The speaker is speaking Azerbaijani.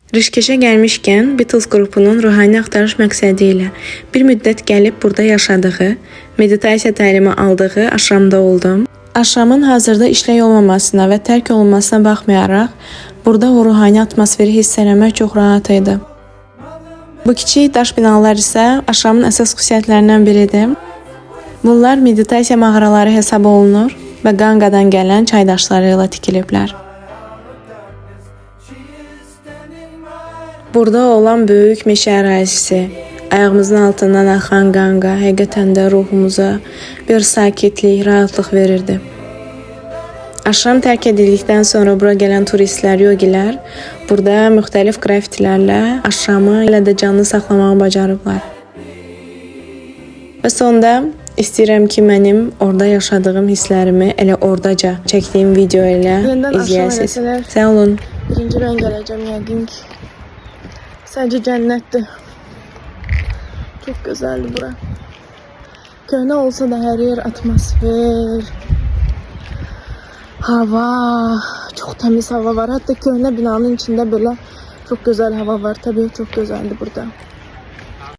Rişkeşə gəlmişkən Beatles qrupunun ruhani axtarış məqsədi ilə bir müddət gəlib burada yaşadığı, meditasiya təlimi aldığı aşramda oldum. Aşramın hazırda işlək olmamasına və tərk olunmasına baxmayaraq, burada o ruhani atmosferi hiss eləmək çox rahat idi. Bu kiçik daş binalar isə aşramın əsas xüsusiyyətlərindən biridir. Bunlar meditasiya mağaraları hesab olunur və Qanqadan gələn çay daşları ilə tikiliblər. Burada olan böyük meşə ərazisi, ayağımızın altından axan Qanqa həqiqətən də ruhumuza bir sakitlik, rahatlıq verirdi. Aşram tərk edildikdən sonra bura gələn turistlər, yogilər burada müxtəlif qrafitilərlə aşramı elə də canlı saxlamağı bacarıblar. Və sonda istəyirəm ki, mənim orada yaşadığım hisslərimi elə oradaca çəkdiyim video ilə izləyəsiniz. Sağ olun. Birinci ben gələcəm yəqin ki. Sadece cennettir. Çok güzeldi bura. Köhne olsa da her yer atmosfer, hava, çok temiz hava var. Hatta köhne binanın içinde böyle çok güzel hava var. Tabii çok güzeldi burada.